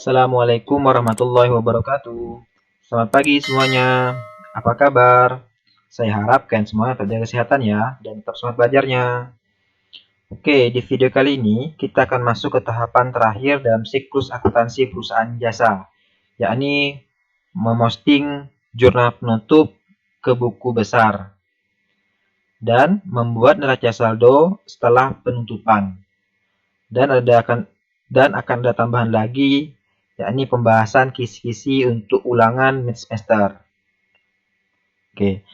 Assalamualaikum warahmatullahi wabarakatuh. Selamat pagi semuanya. Apa kabar? Saya harap kalian semua terjaga kesehatan ya dan tetap semangat belajarnya. Oke, di video kali ini kita akan masuk ke tahapan terakhir dalam siklus akuntansi perusahaan jasa, yakni memosting jurnal penutup ke buku besar dan membuat neraca saldo setelah penutupan. Dan akan ada tambahan lagi, yakni pembahasan kisi-kisi untuk ulangan mid semester. Oke,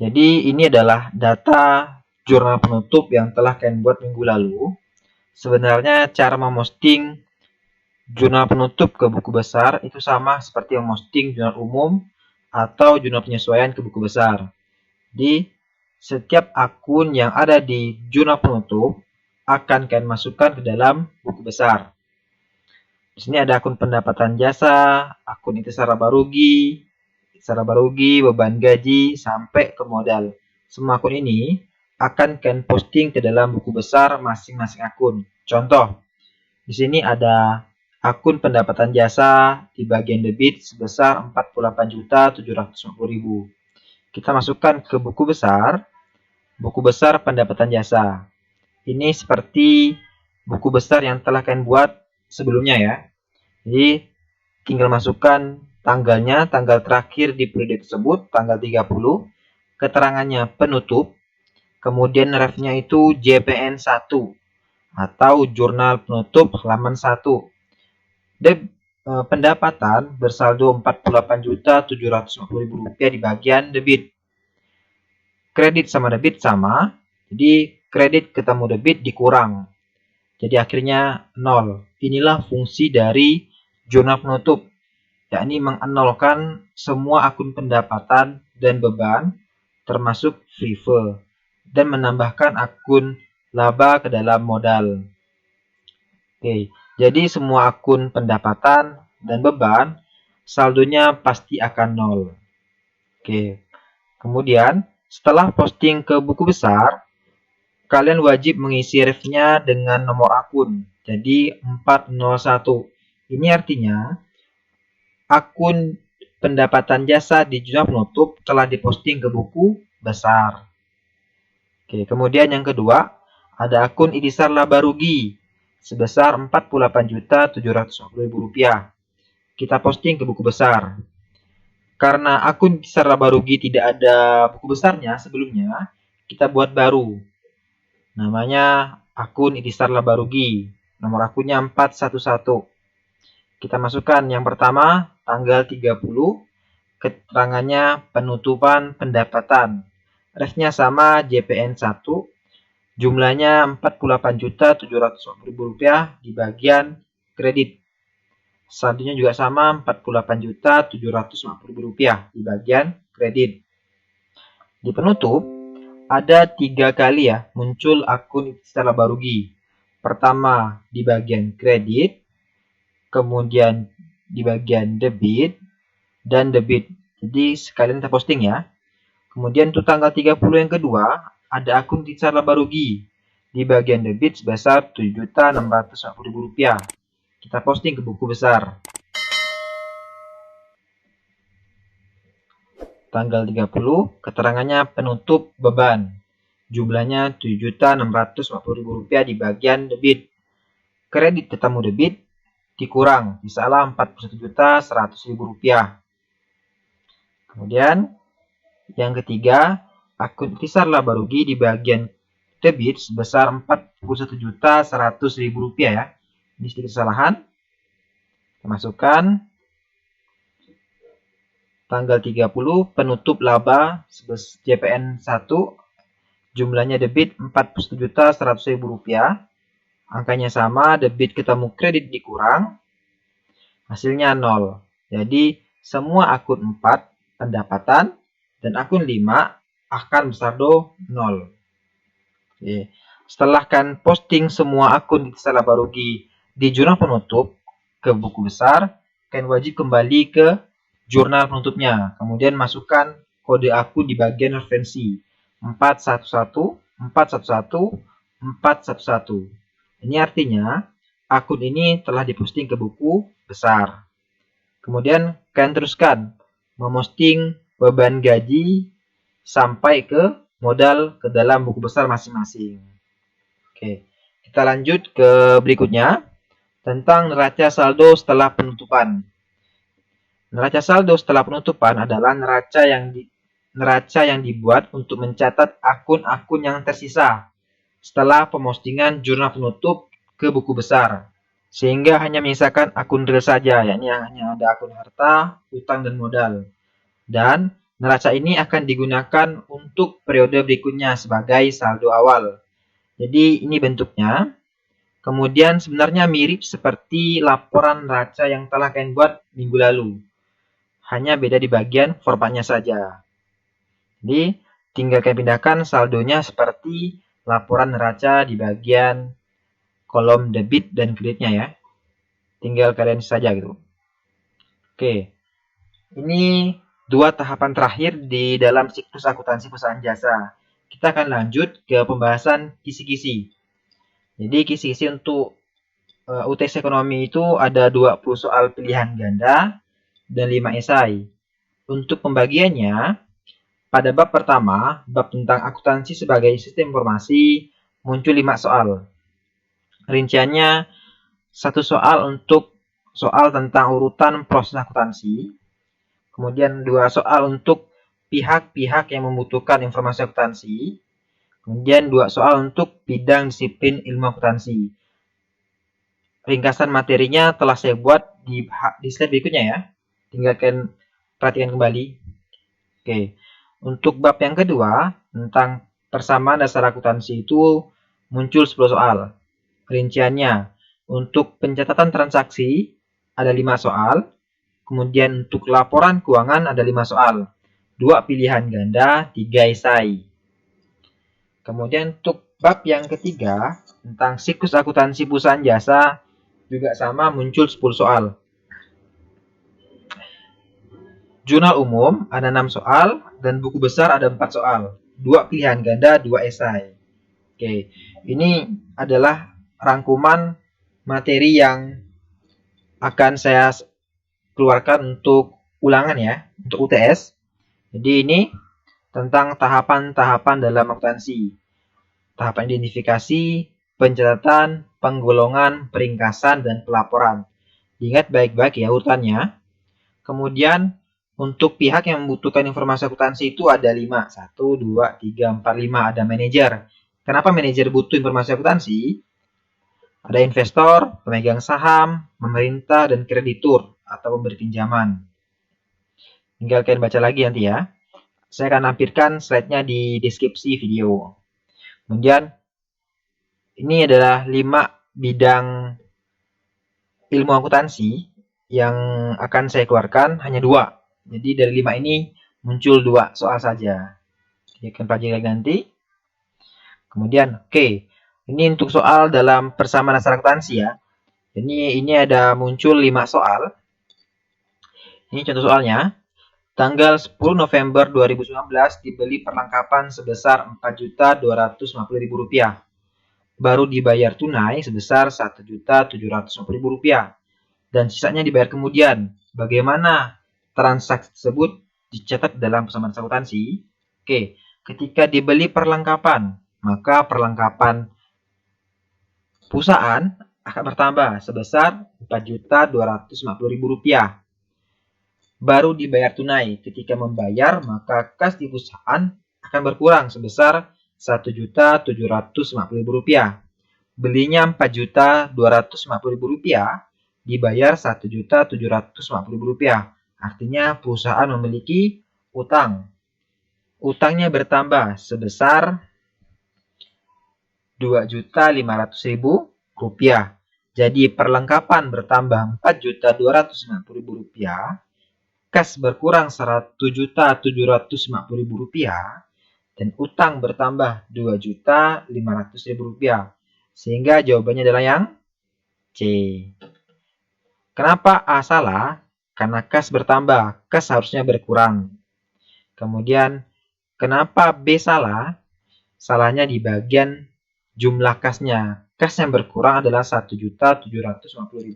jadi ini adalah data jurnal penutup yang telah kalian buat minggu lalu. Sebenarnya cara memosting jurnal penutup ke buku besar itu sama seperti memosting jurnal umum atau jurnal penyesuaian ke buku besar. Di setiap akun yang ada di jurnal penutup akan kalian masukkan ke dalam buku besar. Di sini ada akun pendapatan jasa, akun intisar laba rugi, beban gaji, sampai ke modal. Semua akun ini akan kalian posting ke dalam buku besar masing-masing akun. Contoh, di sini ada akun pendapatan jasa di bagian debit sebesar 48.750.000. Kita masukkan ke buku besar pendapatan jasa. Ini seperti buku besar yang telah kalian buat sebelumnya ya. Jadi tinggal masukkan tanggalnya, tanggal terakhir di periode tersebut, tanggal 30, keterangannya penutup, kemudian refnya itu JPN 1 atau jurnal penutup halaman 1. Pendapatan bersaldo Rp48.750.000 di bagian debit. Kredit sama debit sama, jadi kredit ketemu debit dikurang. Jadi akhirnya 0. Inilah fungsi dari jurnal penutup, yakni menganolkan semua akun pendapatan dan beban, termasuk FIFE, dan menambahkan akun laba ke dalam modal. Oke, jadi semua akun pendapatan dan beban, saldonya pasti akan 0. Oke, kemudian setelah posting ke buku besar, kalian wajib mengisi refnya dengan nomor akun, jadi 401. Ini artinya akun pendapatan jasa di jurnal penutup telah diposting ke buku besar. Oke, kemudian yang kedua, ada akun intisar laba rugi sebesar Rp48.750.000. Kita posting ke buku besar. Karena akun intisar laba rugi tidak ada buku besarnya sebelumnya, kita buat baru. Namanya akun intisar laba rugi. Nomor akunnya 411. Kita masukkan yang pertama, tanggal 30, keterangannya penutupan pendapatan. Refnya sama JPN 1, jumlahnya Rp48.750.000 di bagian kredit. Saldonya juga sama Rp48.750.000 di bagian kredit. Di penutup ada 3 kali ya muncul akun intisar laba rugi. Pertama di bagian kredit, kemudian di bagian debit dan debit. Jadi sekalian kita posting ya. Kemudian untuk tanggal 30 yang kedua ada akun intisar laba rugi di bagian debit sebesar Rp7.650.000. Kita posting ke buku besar. Tanggal 30, keterangannya penutup beban. Jumlahnya Rp7.650.000 di bagian debit. Kredit ketemu debit dikurang, misalnya Rp41.100.000. Kemudian yang ketiga, akun intisar laba rugi di bagian debit sebesar Rp41.100.000 ya. Ini sedikit kesalahan. Kita masukkan tanggal 30 penutup laba JPN 1, jumlahnya debit Rp41.100.000. Angkanya sama, debit ketemu kredit dikurang, hasilnya 0. Jadi semua akun 4 pendapatan dan akun 5 akan bersaldo 0. Oke. Setelah kan posting semua akun intisar laba rugi di jurnal penutup ke buku besar, kalian wajib kembali ke jurnal penutupnya. Kemudian masukkan kode akun di bagian referensi 411 411 411. Ini artinya akun ini telah diposting ke buku besar. Kemudian kalian teruskan memposting beban gaji sampai ke modal ke dalam buku besar masing-masing. Oke, kita lanjut ke berikutnya tentang neraca saldo setelah penutupan. Neraca saldo setelah penutupan adalah neraca yang dibuat untuk mencatat akun-akun yang tersisa setelah pemustingan jurnal penutup ke buku besar, sehingga hanya menyisakan akun real saja, yakni hanya ada akun harta, utang, dan modal. Dan neraca ini akan digunakan untuk periode berikutnya sebagai saldo awal. Jadi ini bentuknya. Kemudian sebenarnya mirip seperti laporan neraca yang telah kalian buat minggu lalu. Hanya beda di bagian formatnya saja. Jadi tinggal kalian pindahkan saldonya seperti laporan neraca di bagian kolom debit dan kreditnya ya. Tinggal kalian saja gitu. Oke. Ini dua tahapan terakhir di dalam siklus akuntansi perusahaan jasa. Kita akan lanjut ke pembahasan kisi-kisi. Jadi kisi-kisi untuk UTS ekonomi itu ada 20 soal pilihan ganda dan 5 esai. Untuk pembagiannya, pada bab pertama, bab tentang akuntansi sebagai sistem informasi, muncul 5 soal. Rinciannya, 1 soal untuk soal tentang urutan proses akuntansi, kemudian 2 soal untuk pihak-pihak yang membutuhkan informasi akuntansi, kemudian 2 soal untuk bidang disiplin ilmu akuntansi. Ringkasan materinya telah saya buat di slide berikutnya ya. Tinggal kalian perhatikan kembali. Oke. Untuk bab yang kedua, tentang persamaan dasar akuntansi itu muncul 10 soal. Rinciannya, untuk pencatatan transaksi ada 5 soal. Kemudian untuk laporan keuangan ada 5 soal. 2 pilihan ganda, 3 esai. Kemudian untuk bab yang ketiga, tentang siklus akuntansi perusahaan jasa, juga sama muncul 10 soal. Jurnal umum ada 6 soal dan buku besar ada 4 soal. 2 pilihan ganda, 2 esai. Oke, ini adalah rangkuman materi yang akan saya keluarkan untuk ulangan ya, untuk UTS. Jadi ini tentang tahapan-tahapan dalam akuntansi. Tahapan identifikasi, pencatatan, penggolongan, peringkasan, dan pelaporan. Ingat baik-baik ya urutannya. Kemudian untuk pihak yang membutuhkan informasi akuntansi itu ada 5. 1, 2, 3, 4, 5. Ada manajer. Kenapa manajer butuh informasi akuntansi? Ada investor, pemegang saham, pemerintah, dan kreditur atau pemberi pinjaman. Tinggal kalian baca lagi nanti ya. Saya akan lampirkan slide-nya di deskripsi video. Kemudian ini adalah 5 bidang ilmu akuntansi yang akan saya keluarkan, hanya 2. Jadi dari 5 ini muncul 2 soal saja. Kita akan pelajari nanti. Kemudian, oke. Ini untuk soal dalam persamaan dasar akuntansi ya. Jadi ini ada muncul 5 soal. Ini contoh soalnya. Tanggal 10 November 2019 dibeli perlengkapan sebesar Rp4.250.000. Baru dibayar tunai sebesar Rp1.750.000 dan sisanya dibayar kemudian. Bagaimana transaksi tersebut dicatat dalam persamaan akuntansi? Oke, ketika dibeli perlengkapan, maka perlengkapan perusahaan akan bertambah sebesar Rp4.250.000. Baru dibayar tunai. Ketika membayar, maka kas di perusahaan akan berkurang sebesar Rp1.750.000. Belinya Rp4.250.000, dibayar Rp1.750.000. Artinya perusahaan memiliki utang. Utangnya bertambah sebesar Rp2.500.000. Jadi perlengkapan bertambah Rp4.250.000. Kas berkurang Rp1.750.000 dan utang bertambah Rp2.500.000. Sehingga jawabannya adalah yang C. Kenapa A salah? Karena kas bertambah, kas harusnya berkurang. Kemudian kenapa B salah? Salahnya di bagian jumlah kasnya. kas yang berkurang adalah Rp1.750.000.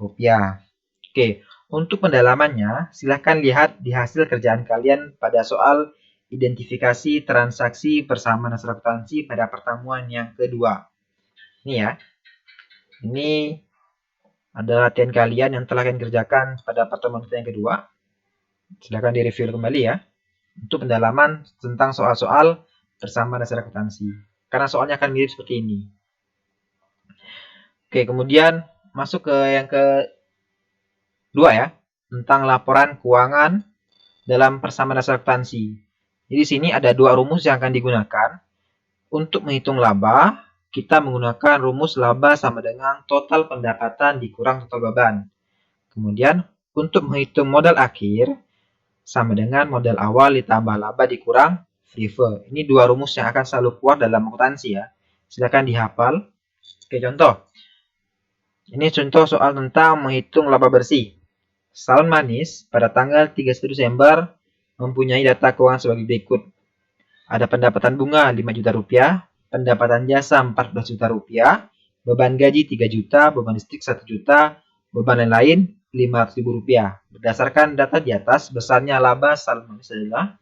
Oke, untuk pendalamannya, silahkan lihat di hasil kerjaan kalian pada soal identifikasi transaksi persamaan dasar akuntansi pada pertemuan yang kedua. Ini ya. Ini ada latihan kalian yang telah kalian kerjakan pada pertemuan kita yang kedua. Silahkan direview kembali ya. Untuk pendalaman tentang soal-soal persamaan dasar akuntansi. Karena soalnya akan mirip seperti ini. Oke, kemudian masuk ke yang kedua ya. Tentang laporan keuangan dalam persamaan dasar akuntansi. Jadi di sini ada dua rumus yang akan digunakan. Untuk menghitung laba, kita menggunakan rumus laba sama dengan total pendapatan dikurang total beban. Kemudian untuk menghitung modal akhir, sama dengan modal awal ditambah laba dikurang FIFO. Ini dua rumus yang akan selalu keluar dalam akuntansi ya. Silakan dihafal. Oke, contoh. Ini contoh soal tentang menghitung laba bersih. Salon Manis pada tanggal 31 Desember mempunyai data keuangan sebagai berikut. Ada pendapatan bunga 5 juta rupiah, pendapatan jasa 14 juta rupiah, beban gaji 3 juta, beban listrik 1 juta, beban lain-lain 500.000 rupiah. Berdasarkan data di atas, besarnya laba salon manis adalah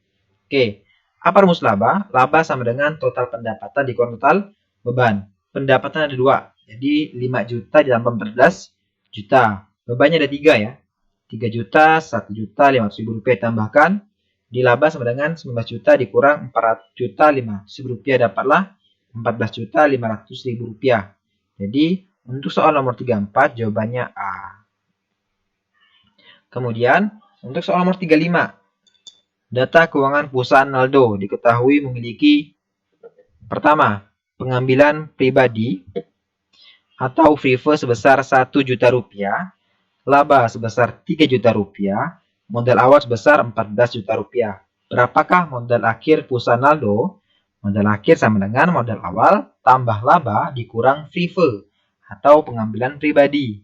apa rumus laba? Laba sama dengan total pendapatan dikurang total beban. Pendapatan ada dua, jadi 5 juta ditambah 14 juta. Bebannya ada 3 ya. 3 juta, 1 juta, 500.000 rupiah tambahkan. Di laba sama dengan 19 juta dikurang 4 juta 500.000 rupiah, dapatlah 14 juta 500.000 rupiah. Jadi untuk soal nomor 34 jawabannya A. Kemudian untuk soal nomor 35. Data keuangan perusahaan Naldo diketahui memiliki pertama, pengambilan pribadi atau FIFO sebesar 1 juta rupiah, laba sebesar 3 juta rupiah, modal awal sebesar 14 juta rupiah. Berapakah modal akhir perusahaan Naldo? Modal akhir sama dengan modal awal tambah laba dikurang FIFO atau pengambilan pribadi.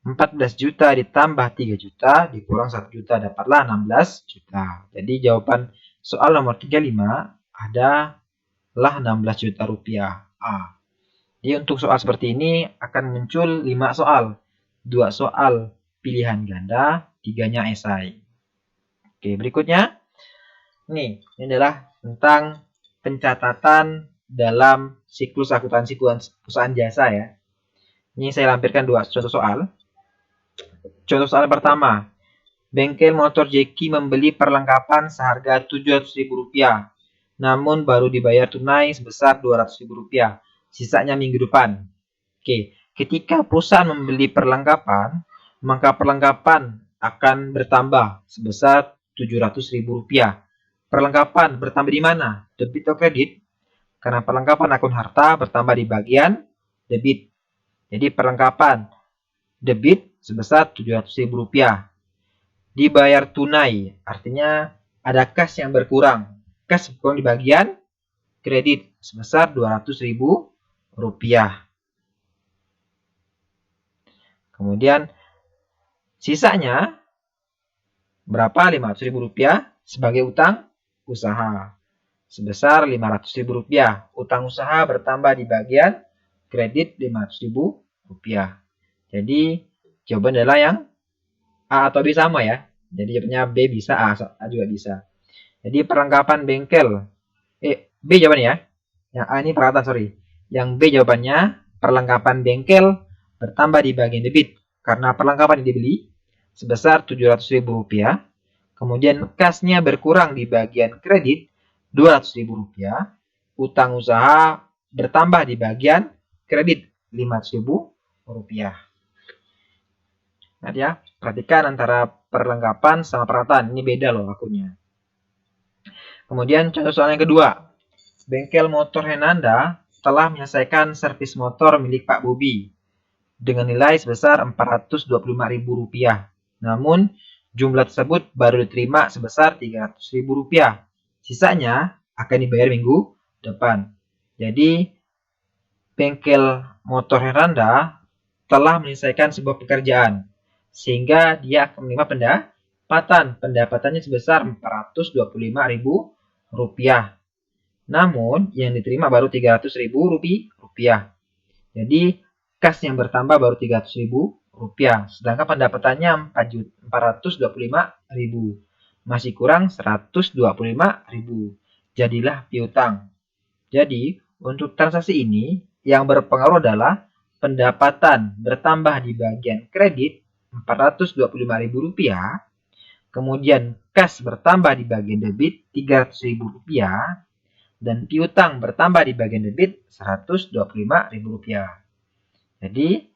14 juta ditambah 3 juta dikurang 1 juta, dapatlah 16 juta. Jadi jawaban soal nomor 35 adalah 16 juta rupiah. A. Jadi untuk soal seperti ini akan muncul 5 soal. 2 soal pilihan ganda, 3-nya esai. Oke, berikutnya. Ini adalah tentang pencatatan dalam siklus akuntansi perusahaan jasa ya. Ini saya lampirkan 2 contoh soal. Contoh soal pertama, bengkel motor Jeki membeli perlengkapan seharga Rp700.000, namun baru dibayar tunai sebesar Rp200.000, sisanya minggu depan. Oke, ketika perusahaan membeli perlengkapan, maka perlengkapan akan bertambah sebesar Rp700.000. Perlengkapan bertambah di mana? Debit atau kredit? Karena perlengkapan akun harta bertambah di bagian debit. Jadi perlengkapan debit sebesar Rp700.000. Dibayar tunai, artinya ada kas yang berkurang. Kas berkurang di bagian kredit sebesar Rp200.000. Kemudian sisanya berapa? Rp500.000 sebagai utang usaha. Sebesar Rp500.000. Utang usaha bertambah di bagian kredit Rp500.000. Jadi jawaban adalah yang A atau B sama ya. Jadi jawabannya B bisa, A juga bisa. Jadi perlengkapan bengkel. B jawabannya ya. Yang A ini peralatan, sorry. Yang B jawabannya perlengkapan bengkel bertambah di bagian debit. Karena perlengkapan yang dibeli sebesar Rp700.000. Kemudian kasnya berkurang di bagian kredit Rp200.000. Utang usaha bertambah di bagian kredit Rp500.000. Nah ya, perhatikan antara perlengkapan sama peralatan. Ini beda loh akunnya. Kemudian contoh soal yang kedua. Bengkel motor Henanda telah menyelesaikan servis motor milik Pak Bobi dengan nilai sebesar Rp425.000. Namun jumlah tersebut baru diterima sebesar Rp300.000. Sisanya akan dibayar minggu depan. Jadi bengkel motor Henanda telah menyelesaikan sebuah pekerjaan, sehingga dia akan menerima pendapatannya sebesar Rp425.000. Namun yang diterima baru Rp300.000. Jadi kas yang bertambah baru Rp300.000, sedangkan pendapatannya Rp425.000. Masih kurang Rp125.000. Jadilah piutang. Jadi, untuk transaksi ini yang berpengaruh adalah pendapatan bertambah di bagian kredit Rp425.000, kemudian kas bertambah di bagian debit Rp300.000, dan piutang bertambah di bagian debit Rp125.000. Jadi,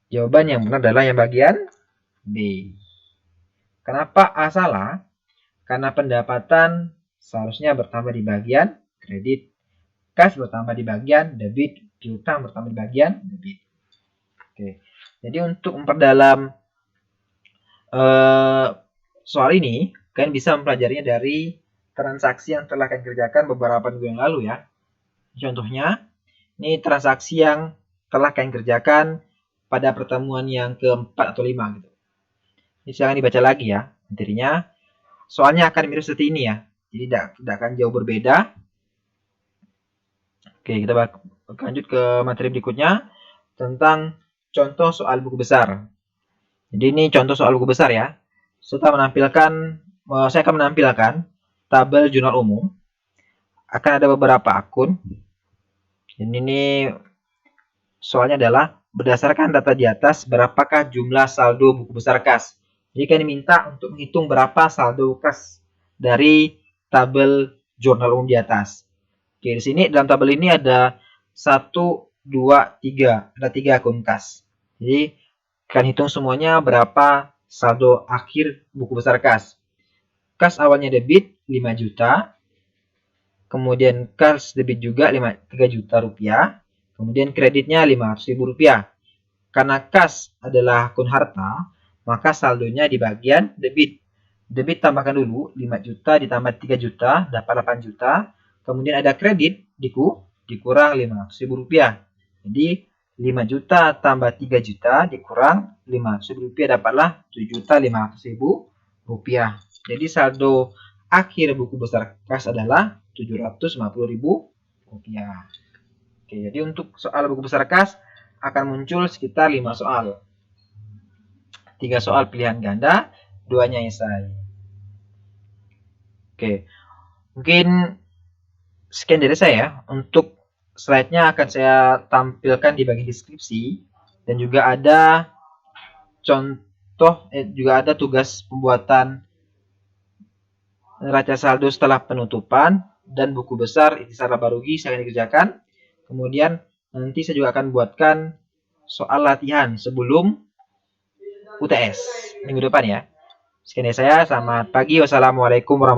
jawaban yang benar adalah yang bagian B. Kenapa A salah? Karena pendapatan seharusnya bertambah di bagian kredit, kas bertambah di bagian debit, piutang bertambah di bagian debit. Oke. Jadi untuk memperdalam soal ini, kalian bisa mempelajarinya dari transaksi yang telah kalian kerjakan beberapa minggu yang lalu ya. Contohnya, ini transaksi yang telah kalian kerjakan pada pertemuan yang keempat atau 5 gitu. Ini silahkan dibaca lagi ya materinya. Soalnya akan mirip seperti ini ya. Jadi tidak akan jauh berbeda. Oke, kita lanjut ke materi berikutnya tentang contoh soal buku besar. Jadi ini contoh soal buku besar ya. Saya akan menampilkan tabel jurnal umum. Akan ada beberapa akun. Dan ini soalnya adalah berdasarkan data di atas, berapakah jumlah saldo buku besar kas. Jadi kalian diminta untuk menghitung berapa saldo kas dari tabel jurnal umum di atas. Oke, di sini dalam tabel ini ada 1, 2, 3. Ada 3 akun kas. Jadi kalian hitung semuanya berapa saldo akhir buku besar kas. Kas awalnya debit 5 juta. Kemudian kas debit juga 3 juta rupiah. Kemudian kreditnya Rp500.000. Karena kas adalah akun harta, maka saldonya di bagian debit. Debit tambahkan dulu 5 juta ditambah 3 juta, dapat 8 juta. Kemudian ada kredit, dikurang Rp500.000. Jadi 5 juta tambah 3 juta dikurang Rp500.000, dapatlah Rp7.500.000. Jadi saldo akhir buku besar kas adalah Rp750.000. Oke, jadi untuk soal buku besar kas akan muncul sekitar 5 soal. 3 soal pilihan ganda, 2-nya esai. Oke, mungkin sekian dari saya. Untuk slide-nya akan saya tampilkan di bagian deskripsi. Dan juga ada juga ada tugas pembuatan neraca saldo setelah penutupan dan buku besar Ikhtisar Laba Rugi saya akan dikerjakan. Kemudian nanti saya juga akan buatkan soal latihan sebelum UTS minggu depan ya. Sekian dari saya, selamat pagi, wassalamualaikum warahmatullahi wabarakatuh.